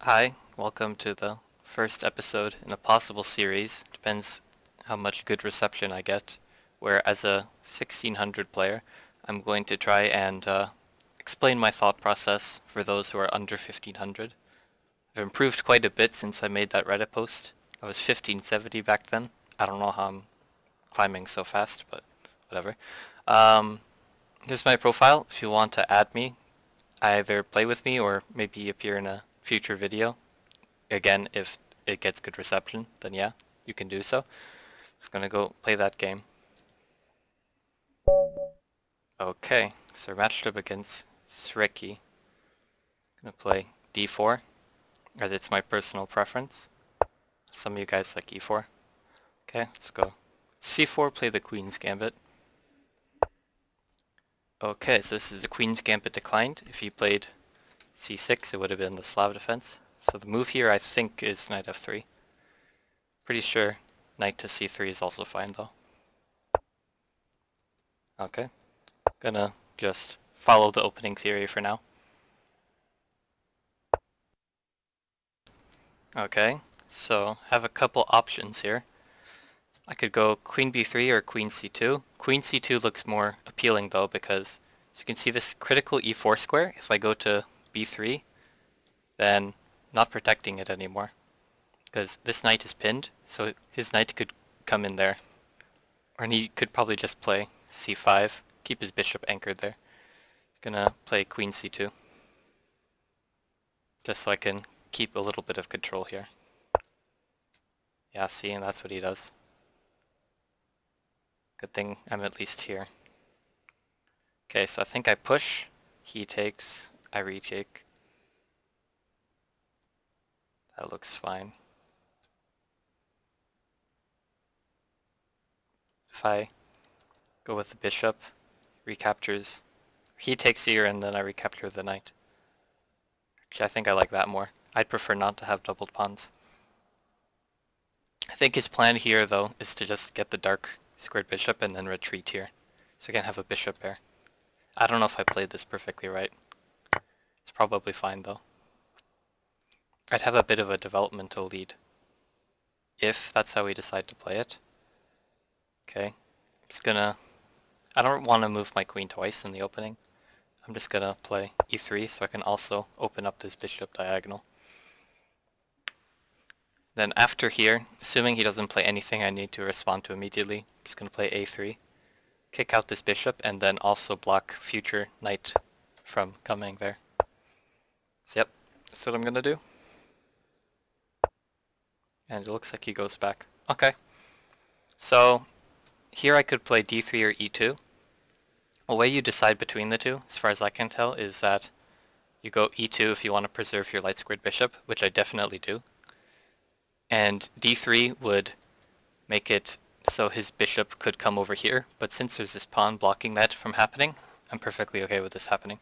Hi, welcome to the first episode in a possible series. Depends how much good reception I get. Where as a 1600 player, I'm going to try and explain my thought process for those who are under 1500. I've improved quite a bit since I made that Reddit post. I was 1570 back then. I don't know how I'm climbing so fast, but whatever. Um, Here's my profile. If you want to add me, either play with me or maybe appear in a future video. Again, if it gets good reception, then yeah, you can do so. So I'm gonna go play that game. Okay, so matched up against Sreki. Gonna play d4, as it's my personal preference. Some of you guys like e4. Okay, let's go c4, play the Queen's Gambit. Okay, so this is the Queen's Gambit declined. If he played c6, it would have been the Slav defense. So the move here, I think, is knight f3. Pretty sure knight to c3 is also fine, though. Okay, gonna just follow the opening theory for now. Okay, so have a couple options here. I could go queen b3 or queen c2. Queen c2 looks more appealing though because, as you can see, this critical e4 square, if I go to b3, then not protecting it anymore. Because this knight is pinned, so his knight could come in there. Or he could probably just play c5, keep his bishop anchored there. Gonna play queen c2. Just so I can keep a little bit of control here. Yeah, see, and that's what he does. Good thing I'm at least here. Okay, so I think I push, he takes, I retake. That looks fine. If I go with the bishop, recaptures, he takes here and then I recapture the knight. Actually, I think I like that more. I'd prefer not to have doubled pawns. I think his plan here, though, is to just get the dark squared bishop and then retreat here. So we can have a bishop pair. I don't know if I played this perfectly right. It's probably fine, though. I'd have a bit of a developmental lead, if that's how we decide to play it. Okay, I'm just gonna... I don't want to move my queen twice in the opening. I'm just gonna play e3 so I can also open up this bishop diagonal. Then after here, assuming he doesn't play anything I need to respond to immediately, I'm just gonna play a3, kick out this bishop, and then also block future knight from coming there. So yep, that's what I'm gonna do. And it looks like he goes back. Okay. So here I could play d3 or e2. The way you decide between the two, as far as I can tell, is that you go e2 if you want to preserve your light squared bishop, which I definitely do. And d3 would make it so his bishop could come over here, but since there's this pawn blocking that from happening, I'm perfectly okay with this happening.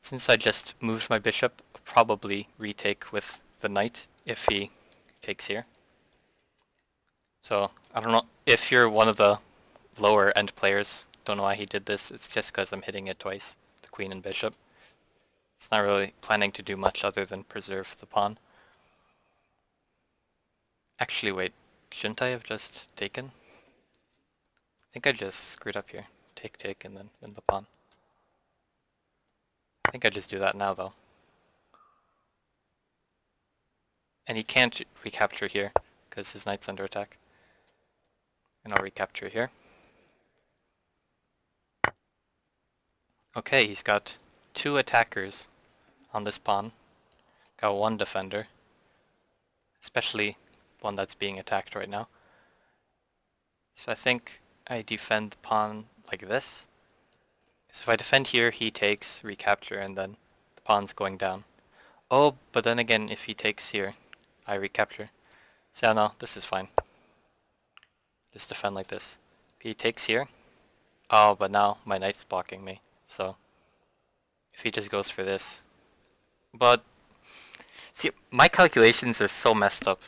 Since I just moved my bishop, I'll probably retake with the knight if he takes here. So, I don't know, if you're one of the lower end players, don't know why he did this, it's just because I'm hitting it twice, the queen and bishop. It's not really planning to do much other than preserve the pawn. Actually, wait, shouldn't I have just taken? I think I just screwed up here. Take, and then win the pawn. I think I just do that now, though. And he can't recapture here, because his knight's under attack. And I'll recapture here. Okay, he's got two attackers on this pawn. Got one defender. Especially one that's being attacked right now. So I think I defend the pawn like this. So if I defend here, he takes, recapture, and then the pawn's going down. Oh, but then again, if he takes here, I recapture. So yeah, no, this is fine. Just defend like this. If he takes here, oh, but now my knight's blocking me. So if he just goes for this. But, see, my calculations are so messed up.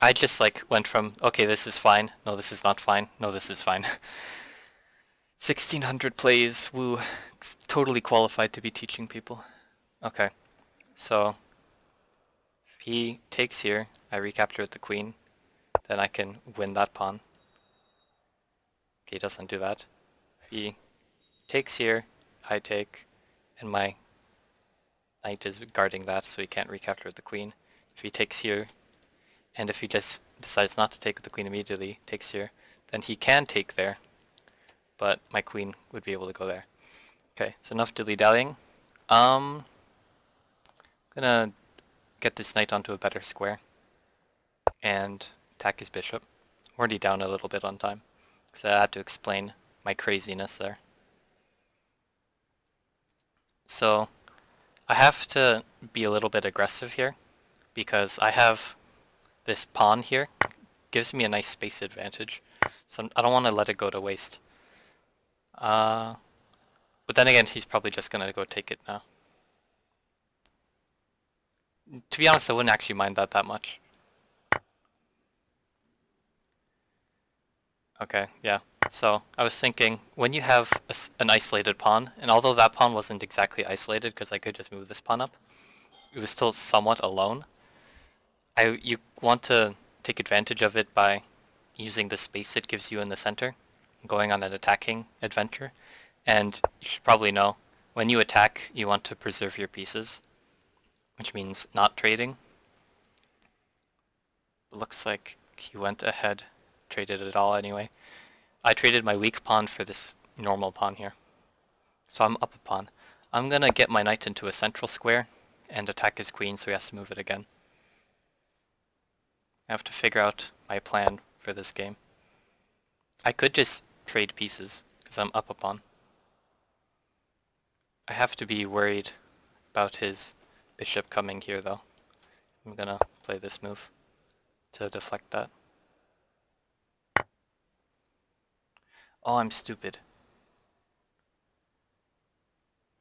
I just like went from, okay, this is fine, no, this is not fine, no, this is fine. 1600 plays, woo, totally qualified to be teaching people. Okay, so he takes here, I recapture with the queen, then I can win that pawn. Okay, he doesn't do that. If he takes here, I take, and my knight is guarding that, so he can't recapture with the queen. If he takes here, and if he just decides not to take with the queen immediately, takes here, then he can take there, but my queen would be able to go there. Okay, so enough dilly-dallying. Gonna get this knight onto a better square and attack his bishop. Already down a little bit on time, because I had to explain my craziness there. So I have to be a little bit aggressive here, because I have this pawn here, gives me a nice space advantage, so I don't want to let it go to waste. But then again, he's probably just going to go take it now. To be honest, I wouldn't actually mind that much. Okay, yeah. So I was thinking, when you have an isolated pawn, and although that pawn wasn't exactly isolated because I could just move this pawn up, it was still somewhat alone. You want to take advantage of it by using the space it gives you in the center, going on an attacking adventure. And you should probably know, when you attack, you want to preserve your pieces, which means not trading. It looks like he went ahead, traded it all anyway. I traded my weak pawn for this normal pawn here. So I'm up a pawn. I'm gonna get my knight into a central square and attack his queen so he has to move it again. I have to figure out my plan for this game. I could just trade pieces, because I'm up a pawn. I have to be worried about his bishop coming here though. I'm gonna play this move to deflect that. Oh, I'm stupid.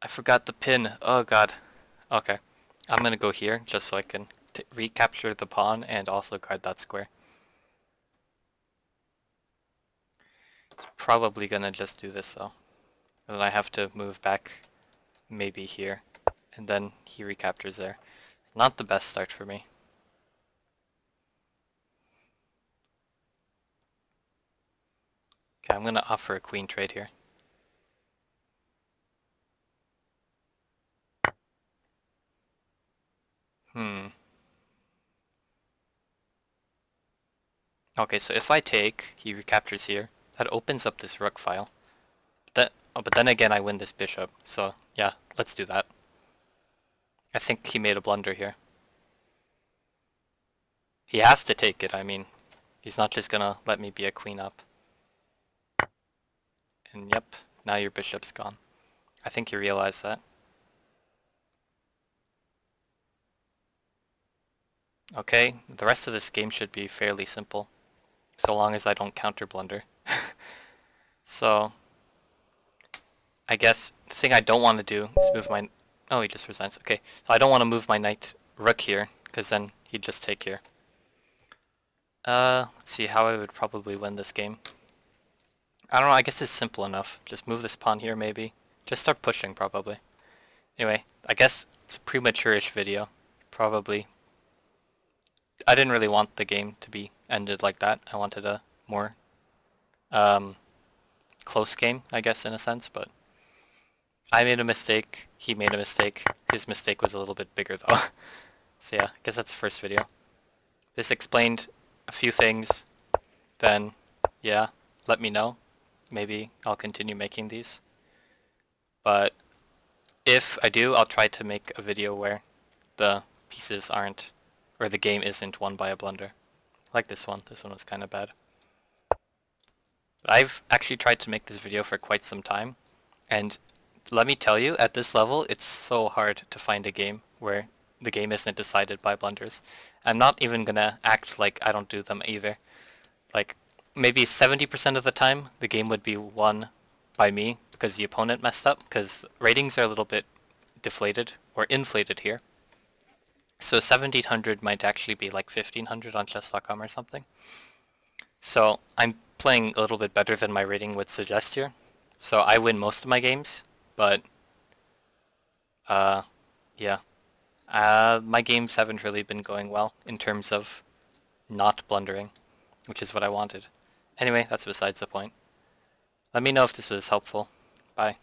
I forgot the pin. Oh god. Okay. I'm gonna go here just so I can recapture the pawn and also guard that square. Probably gonna just do this though. And then I have to move back maybe here. And then he recaptures there. Not the best start for me. Okay, I'm gonna offer a queen trade here. Okay, so if I take, he recaptures here. That opens up this rook file. But then again I win this bishop, so yeah, let's do that. I think he made a blunder here. He has to take it, I mean, he's not just gonna let me be a queen up. And yep, now your bishop's gone. I think you realize that. Okay, the rest of this game should be fairly simple, so long as I don't counter blunder. So, I guess the thing I don't want to do is move my... Oh, he just resigns. Okay, so I don't want to move my knight rook here, because then he'd just take here. Let's see how I would probably win this game. I don't know, I guess it's simple enough. Just move this pawn here maybe. Just start pushing probably. Anyway, I guess it's a premature-ish video. Probably. I didn't really want the game to be ended like that. I wanted a more close game, I guess, in a sense, but I made a mistake, he made a mistake. His mistake was a little bit bigger though. So yeah, I guess that's the first video. This explained a few things, then yeah, let me know. Maybe I'll continue making these. But if I do, I'll try to make a video where the pieces aren't, or the game isn't won by a blunder. Like this one was kind of bad. I've actually tried to make this video for quite some time, and let me tell you, at this level, it's so hard to find a game where the game isn't decided by blunders. I'm not even gonna act like I don't do them either. Like, maybe 70% of the time, the game would be won by me because the opponent messed up, because ratings are a little bit deflated, or inflated here. So 1700 might actually be like 1500 on chess.com or something. So I'm playing a little bit better than my rating would suggest here. So I win most of my games, but yeah, My games haven't really been going well in terms of not blundering, which is what I wanted. Anyway, that's besides the point. Let me know if this was helpful. Bye.